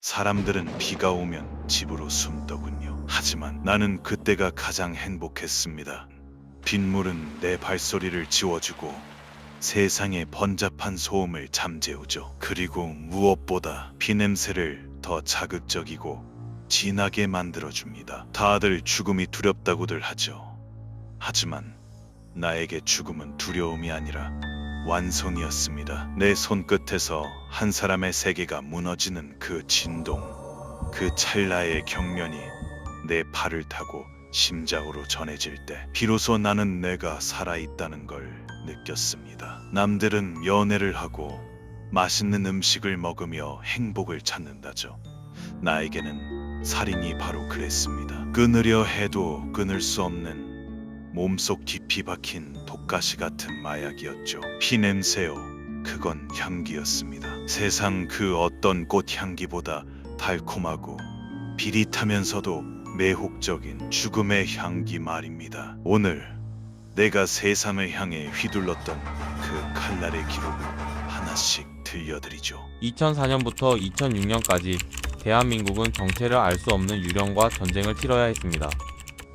사람들은 비가 오면 집으로 숨더군요. 하지만 나는 그때가 가장 행복했습니다. 빗물은 내 발소리를 지워주고 세상의 번잡한 소음을 잠재우죠. 그리고 무엇보다 비 냄새를 더 자극적이고 진하게 만들어줍니다. 다들 죽음이 두렵다고들 하죠. 하지만 나에게 죽음은 두려움이 아니라 완성이었습니다. 내 손끝에서 한 사람의 세계가 무너지는 그 진동, 그 찰나의 경련이 내 팔을 타고 심장으로 전해질 때 비로소 나는 내가 살아있다는 걸 느꼈습니다. 남들은 연애를 하고 맛있는 음식을 먹으며 행복을 찾는다죠. 나에게는 살인이 바로 그랬습니다. 끊으려 해도 끊을 수 없는 몸속 깊이 박힌 독가시 같은 마약이었죠. 피냄새요. 그건 향기였습니다. 세상 그 어떤 꽃 향기보다 달콤하고 비릿하면서도 매혹적인 죽음의 향기 말입니다. 오늘 내가 세상을 향해 휘둘렀던 그 칼날의 기록을 하나씩 들려드리죠. 2004년부터 2006년까지 대한민국은 정체를 알 수 없는 유령과 전쟁을 치러야 했습니다.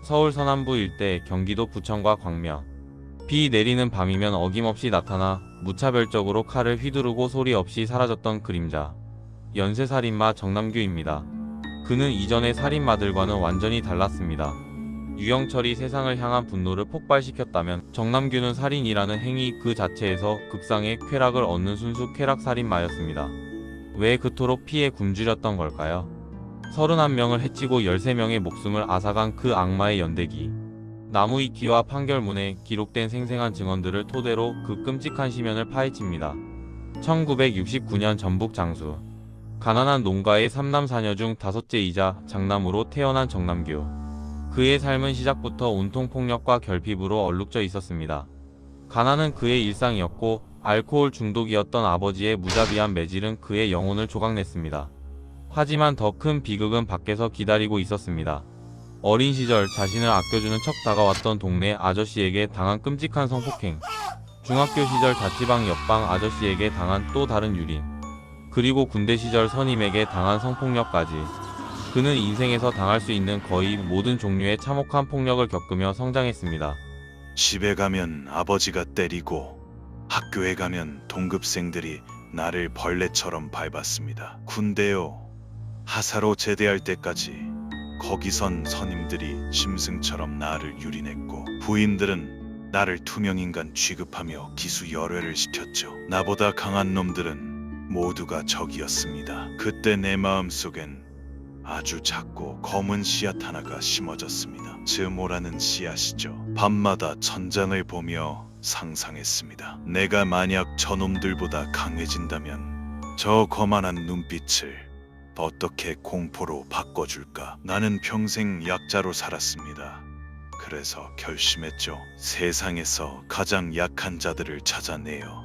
서울 서남부 일대, 경기도 부천과 광명. 비 내리는 밤이면 어김없이 나타나 무차별적으로 칼을 휘두르고 소리 없이 사라졌던 그림자. 연쇄살인마 정남규입니다. 그는 이전의 살인마들과는 완전히 달랐습니다. 유영철이 세상을 향한 분노를 폭발시켰다면 정남규는 살인이라는 행위 그 자체에서 극상의 쾌락을 얻는 순수 쾌락살인마였습니다. 왜 그토록 피에 굶주렸던 걸까요? 31명을 해치고 13명의 목숨을 앗아간 그 악마의 연대기. 나무위키와 판결문에 기록된 생생한 증언들을 토대로 그 끔찍한 심연을 파헤칩니다. 1969년 전북 장수. 가난한 농가의 3남 4녀 중 5째이자 장남으로 태어난 정남규. 그의 삶은 시작부터 온통 폭력과 결핍으로 얼룩져 있었습니다. 가난은 그의 일상이었고 알코올 중독이었던 아버지의 무자비한 매질은 그의 영혼을 조각냈습니다. 하지만 더 큰 비극은 밖에서 기다리고 있었습니다. 어린 시절 자신을 아껴주는 척 다가왔던 동네 아저씨에게 당한 끔찍한 성폭행, 중학교 시절 자취방 옆방 아저씨에게 당한 또 다른 유린, 그리고 군대 시절 선임에게 당한 성폭력까지. 그는 인생에서 당할 수 있는 거의 모든 종류의 참혹한 폭력을 겪으며 성장했습니다. 집에 가면 아버지가 때리고 학교에 가면 동급생들이 나를 벌레처럼 밟았습니다. 군대요. 하사로 제대할 때까지 거기선 선임들이 짐승처럼 나를 유린했고 부인들은 나를 투명인간 취급하며 기수 열외를 시켰죠. 나보다 강한 놈들은 모두가 적이었습니다. 그때 내 마음속엔 아주 작고 검은 씨앗 하나가 심어졌습니다. 즈모라는 씨앗이죠. 밤마다 천장을 보며 상상했습니다. 내가 만약 저놈들보다 강해진다면 저 거만한 눈빛을 어떻게 공포로 바꿔줄까? 나는 평생 약자로 살았습니다. 그래서 결심했죠. 세상에서 가장 약한 자들을 찾아내어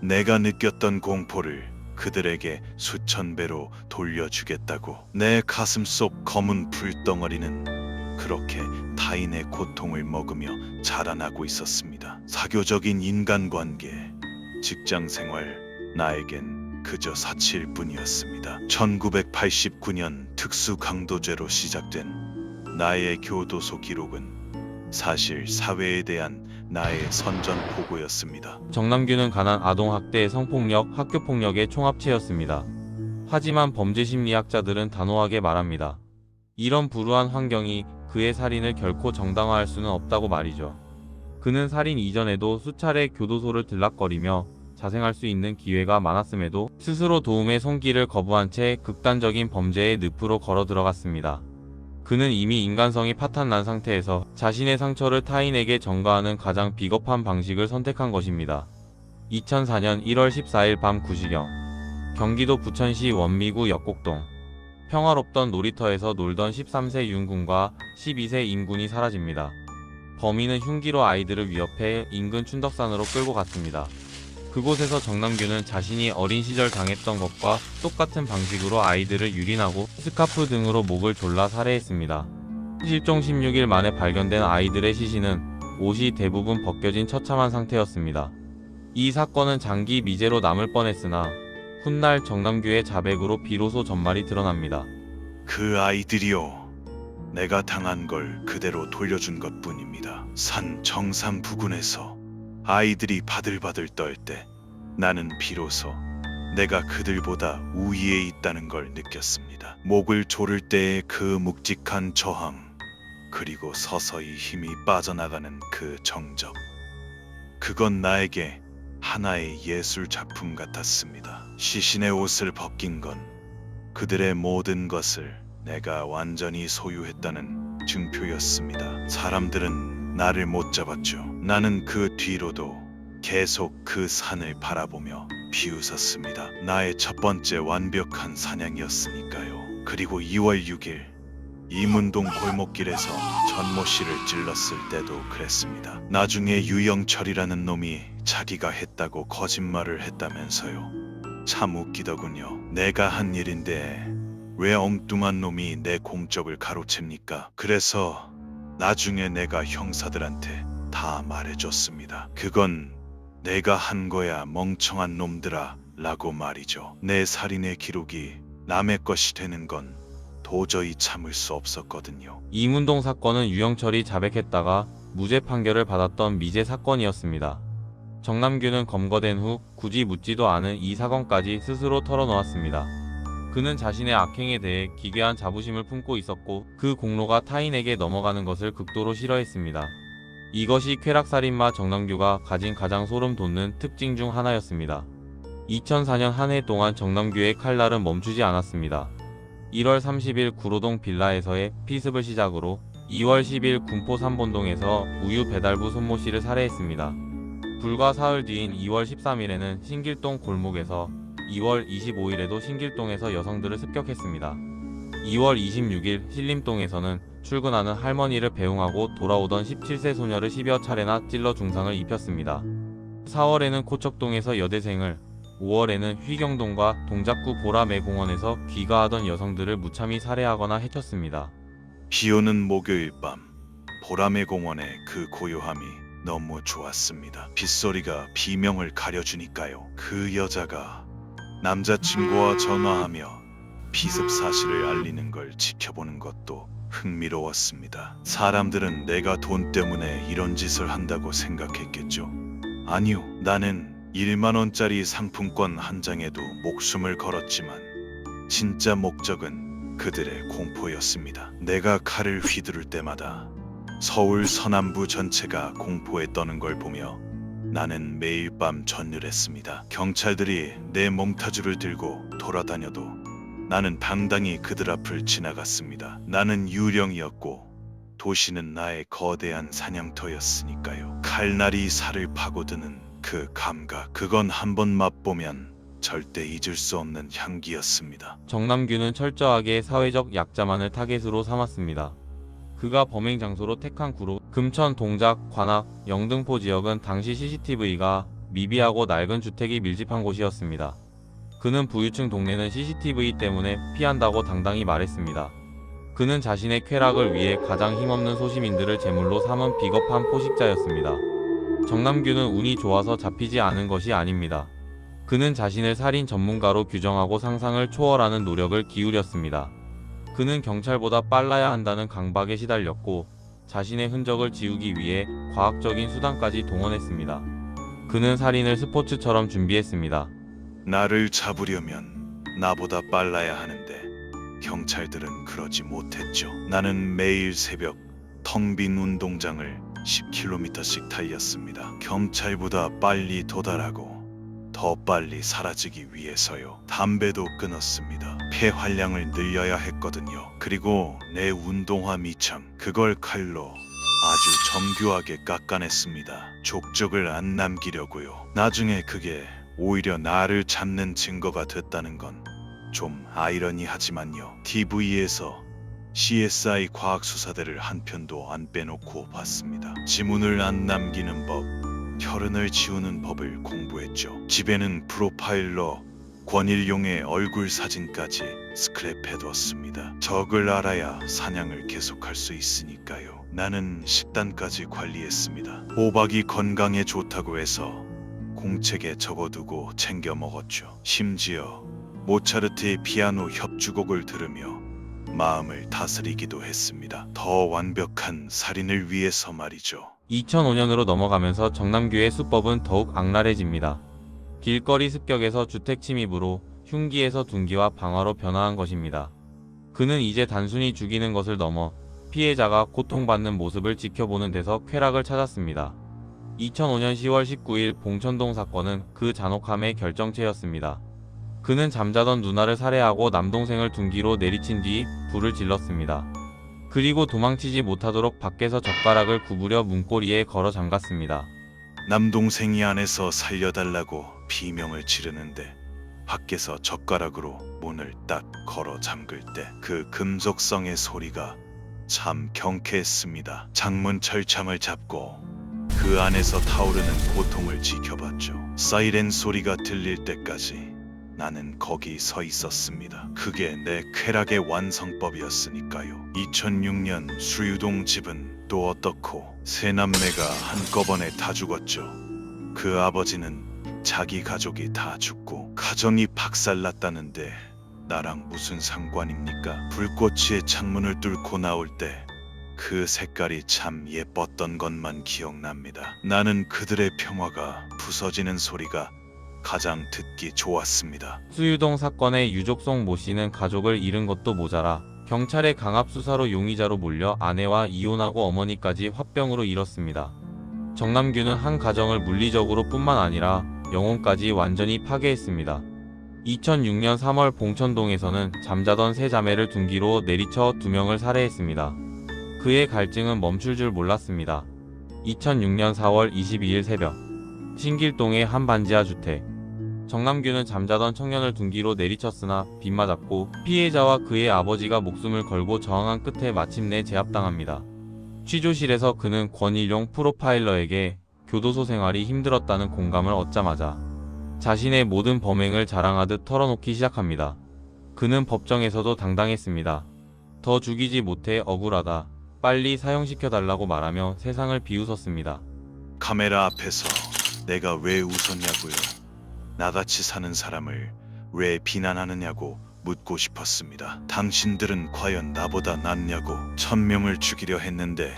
내가 느꼈던 공포를 그들에게 수천 배로 돌려주겠다고. 내 가슴 속 검은 불덩어리는 그렇게 타인의 고통을 먹으며 자라나고 있었습니다. 사교적인 인간관계, 직장생활, 나에겐 그저 사치일 뿐이었습니다. 1989년 특수강도죄로 시작된 나의 교도소 기록은 사실 사회에 대한 나의 선전포고였습니다. 정남규는 가난, 아동학대, 성폭력, 학교폭력의 총합체였습니다. 하지만 범죄심리학자들은 단호하게 말합니다. 이런 불우한 환경이 그의 살인을 결코 정당화할 수는 없다고 말이죠. 그는 살인 이전에도 수차례 교도소를 들락거리며 자생할 수 있는 기회가 많았음에도 스스로 도움의 손길을 거부한 채 극단적인 범죄의 늪으로 걸어 들어갔습니다. 그는 이미 인간성이 파탄난 상태에서 자신의 상처를 타인에게 전가하는 가장 비겁한 방식을 선택한 것입니다. 2004년 1월 14일 밤 9시경 경기도 부천시 원미구 역곡동. 평화롭던 놀이터에서 놀던 13세 윤군과 12세 임군이 사라집니다. 범인은 흉기로 아이들을 위협해 인근 춘덕산으로 끌고 갔습니다. 그곳에서 정남규는 자신이 어린 시절 당했던 것과 똑같은 방식으로 아이들을 유린하고 스카프 등으로 목을 졸라 살해했습니다. 실종 16일 만에 발견된 아이들의 시신은 옷이 대부분 벗겨진 처참한 상태였습니다. 이 사건은 장기 미제로 남을 뻔했으나 훗날 정남규의 자백으로 비로소 전말이 드러납니다. 그 아이들이요. 내가 당한 걸 그대로 돌려준 것뿐입니다. 산 정상 부근에서 아이들이 바들바들 떨 때 나는 비로소 내가 그들보다 우위에 있다는 걸 느꼈습니다. 목을 조를 때의 그 묵직한 저항, 그리고 서서히 힘이 빠져나가는 그 정적. 그건 나에게 하나의 예술 작품 같았습니다. 시신의 옷을 벗긴 건 그들의 모든 것을 내가 완전히 소유했다는 증표였습니다. 사람들은 나를 못 잡았죠. 나는 그 뒤로도 계속 그 산을 바라보며 비웃었습니다. 나의 첫 번째 완벽한 사냥이었으니까요. 그리고 2월 6일 이문동 골목길에서 전모 씨를 찔렀을 때도 그랬습니다. 나중에 유영철이라는 놈이 자기가 했다고 거짓말을 했다면서요. 참 웃기더군요. 내가 한 일인데 왜 엉뚱한 놈이 내 공적을 가로챕니까? 그래서 나중에 내가 형사들한테 다 말해줬습니다. 그건 내가 한 거야 멍청한 놈들아 라고 말이죠. 내 살인의 기록이 남의 것이 되는 건 도저히 참을 수 없었거든요. 이문동 사건은 유영철이 자백했다가 무죄 판결을 받았던 미제 사건이었습니다. 정남규는 검거된 후 굳이 묻지도 않은 이 사건까지 스스로 털어놓았습니다. 그는 자신의 악행에 대해 기괴한 자부심을 품고 있었고 그 공로가 타인에게 넘어가는 것을 극도로 싫어했습니다. 이것이 쾌락살인마 정남규가 가진 가장 소름 돋는 특징 중 하나였습니다. 2004년 한 해 동안 정남규의 칼날은 멈추지 않았습니다. 1월 30일 구로동 빌라에서의 피습을 시작으로 2월 10일 군포 삼본동에서 우유 배달부 손모 씨를 살해했습니다. 불과 사흘 뒤인 2월 13일에는 신길동 골목에서 2월 25일에도 신길동에서 여성들을 습격했습니다. 2월 26일 신림동에서는 출근하는 할머니를 배웅하고 돌아오던 17세 소녀를 10여 차례나 찔러 중상을 입혔습니다. 4월에는 코척동에서 여대생을, 5월에는 휘경동과 동작구 보라매공원에서 귀가하던 여성들을 무참히 살해하거나 해쳤습니다. 비오는 목요일 밤 보라매공원의 그 고요함이 너무 좋았습니다. 빗소리가 비명을 가려주니까요. 그 여자가 남자친구와 전화하며 피습 사실을 알리는 걸 지켜보는 것도 흥미로웠습니다. 사람들은 내가 돈 때문에 이런 짓을 한다고 생각했겠죠. 아니요, 나는 1만 원짜리 상품권 한 장에도 목숨을 걸었지만 진짜 목적은 그들의 공포였습니다. 내가 칼을 휘두를 때마다 서울 서남부 전체가 공포에 떠는 걸 보며 나는 매일 밤 전율했습니다. 경찰들이 내 몽타주를 들고 돌아다녀도 나는 당당히 그들 앞을 지나갔습니다. 나는 유령이었고 도시는 나의 거대한 사냥터였으니까요. 칼날이 살을 파고드는 그 감각, 그건 한번 맛보면 절대 잊을 수 없는 향기였습니다. 정남규는 철저하게 사회적 약자만을 타겟으로 삼았습니다. 그가 범행 장소로 택한 구로, 금천, 동작, 관악, 영등포 지역은 당시 CCTV가 미비하고 낡은 주택이 밀집한 곳이었습니다. 그는 부유층 동네는 CCTV 때문에 피한다고 당당히 말했습니다. 그는 자신의 쾌락을 위해 가장 힘없는 소시민들을 제물로 삼은 비겁한 포식자였습니다. 정남규는 운이 좋아서 잡히지 않은 것이 아닙니다. 그는 자신을 살인 전문가로 규정하고 상상을 초월하는 노력을 기울였습니다. 그는 경찰보다 빨라야 한다는 강박에 시달렸고 자신의 흔적을 지우기 위해 과학적인 수단까지 동원했습니다. 그는 살인을 스포츠처럼 준비했습니다. 나를 잡으려면 나보다 빨라야 하는데 경찰들은 그러지 못했죠. 나는 매일 새벽 텅 빈 운동장을 10km씩 달렸습니다. 경찰보다 빨리 도달하고 더 빨리 사라지기 위해서요. 담배도 끊었습니다. 폐활량을 늘려야 했거든요. 그리고 내 운동화 밑창, 그걸 칼로 아주 정교하게 깎아냈습니다. 족적을 안 남기려고요. 나중에 그게 오히려 나를 잡는 증거가 됐다는 건 좀 아이러니하지만요. TV에서 CSI 과학수사대를 한 편도 안 빼놓고 봤습니다. 지문을 안 남기는 법, 혈흔을 지우는 법을 공부했죠. 집에는 프로파일러 권일용의 얼굴 사진까지 스크랩해뒀습니다. 적을 알아야 사냥을 계속할 수 있으니까요. 나는 식단까지 관리했습니다. 호박이 건강에 좋다고 해서 공책에 적어두고 챙겨 먹었죠. 심지어 모차르트의 피아노 협주곡을 들으며 마음을 다스리기도 했습니다. 더 완벽한 살인을 위해서 말이죠. 2005년으로 넘어가면서 정남규의 수법은 더욱 악랄해집니다. 길거리 습격에서 주택 침입으로 흉기에서 둔기와 방화로 변화한 것입니다. 그는 이제 단순히 죽이는 것을 넘어 피해자가 고통받는 모습을 지켜보는 데서 쾌락을 찾았습니다. 2005년 10월 19일 봉천동 사건은 그 잔혹함의 결정체였습니다. 그는 잠자던 누나를 살해하고 남동생을 둔기로 내리친 뒤 불을 질렀습니다. 그리고 도망치지 못하도록 밖에서 젓가락을 구부려 문고리에 걸어 잠갔습니다. 남동생이 안에서 살려달라고 비명을 지르는데 밖에서 젓가락으로 문을 딱 걸어 잠글 때 그 금속성의 소리가 참 경쾌했습니다. 창문 철창을 잡고 그 안에서 타오르는 고통을 지켜봤죠. 사이렌 소리가 들릴 때까지 나는 거기 서 있었습니다. 그게 내 쾌락의 완성법이었으니까요. 2006년 수유동 집은 또 어떻고 세 남매가 한꺼번에 다 죽었죠. 그 아버지는 자기 가족이 다 죽고 가정이 박살났다는데 나랑 무슨 상관입니까? 불꽃의 창문을 뚫고 나올 때 그 색깔이 참 예뻤던 것만 기억납니다. 나는 그들의 평화가 부서지는 소리가 가장 듣기 좋았습니다. 수유동 사건의 유족송 모 씨는 가족을 잃은 것도 모자라 경찰의 강압 수사로 용의자로 몰려 아내와 이혼하고 어머니까지 화병으로 잃었습니다. 정남규는 한 가정을 물리적으로 뿐만 아니라 영혼까지 완전히 파괴했습니다. 2006년 3월 봉천동에서는 잠자던 세 자매를 둔기로 내리쳐 2명을 살해했습니다. 그의 갈증은 멈출 줄 몰랐습니다. 2006년 4월 22일 새벽 신길동의 한 반지하 주택. 정남규는 잠자던 청년을 둔기로 내리쳤으나 빗맞았고 피해자와 그의 아버지가 목숨을 걸고 저항한 끝에 마침내 제압당합니다. 취조실에서 그는 권일용 프로파일러에게 교도소 생활이 힘들었다는 공감을 얻자마자 자신의 모든 범행을 자랑하듯 털어놓기 시작합니다. 그는 법정에서도 당당했습니다. 더 죽이지 못해 억울하다. 빨리 사형시켜달라고 말하며 세상을 비웃었습니다. 카메라 앞에서 내가 왜 웃었냐고요. 나같이 사는 사람을 왜 비난하느냐고 묻고 싶었습니다. 당신들은 과연 나보다 낫냐고. 1000명을 죽이려 했는데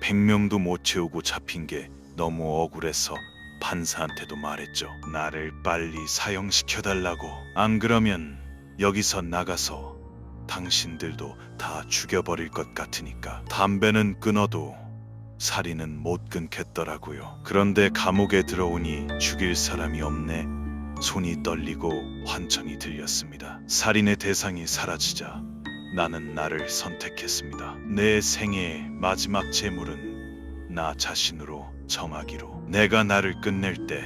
100명도 못 채우고 잡힌 게 너무 억울해서 판사한테도 말했죠. 나를 빨리 사형시켜달라고. 안 그러면 여기서 나가서 당신들도 다 죽여버릴 것 같으니까. 담배는 끊어도 살인은 못 끊겠더라고요. 그런데 감옥에 들어오니 죽일 사람이 없네. 손이 떨리고 환청이 들렸습니다. 살인의 대상이 사라지자 나는 나를 선택했습니다. 내 생애의 마지막 재물은 나 자신으로 정하기로. 내가 나를 끝낼 때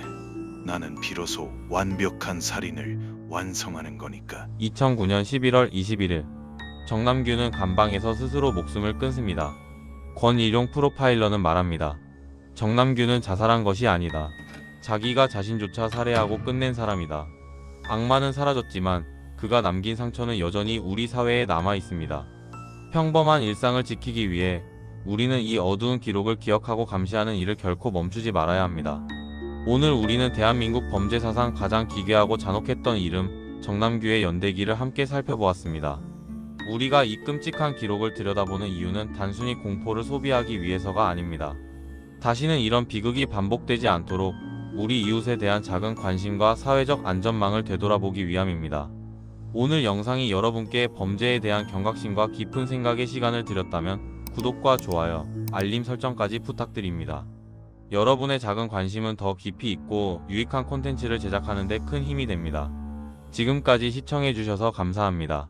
나는 비로소 완벽한 살인을 완성하는 거니까. 2009년 11월 21일 정남규는 감방에서 스스로 목숨을 끊습니다. 권일용 프로파일러는 말합니다. 정남규는 자살한 것이 아니다. 자기가 자신조차 살해하고 끝낸 사람이다. 악마는 사라졌지만 그가 남긴 상처는 여전히 우리 사회에 남아 있습니다. 평범한 일상을 지키기 위해 우리는 이 어두운 기록을 기억하고 감시하는 일을 결코 멈추지 말아야 합니다. 오늘 우리는 대한민국 범죄 사상 가장 기괴하고 잔혹했던 이름 정남규의 연대기를 함께 살펴보았습니다. 우리가 이 끔찍한 기록을 들여다보는 이유는 단순히 공포를 소비하기 위해서가 아닙니다. 다시는 이런 비극이 반복되지 않도록 우리 이웃에 대한 작은 관심과 사회적 안전망을 되돌아보기 위함입니다. 오늘 영상이 여러분께 범죄에 대한 경각심과 깊은 생각의 시간을 드렸다면 구독과 좋아요, 알림 설정까지 부탁드립니다. 여러분의 작은 관심은 더 깊이 있고 유익한 콘텐츠를 제작하는 데 큰 힘이 됩니다. 지금까지 시청해주셔서 감사합니다.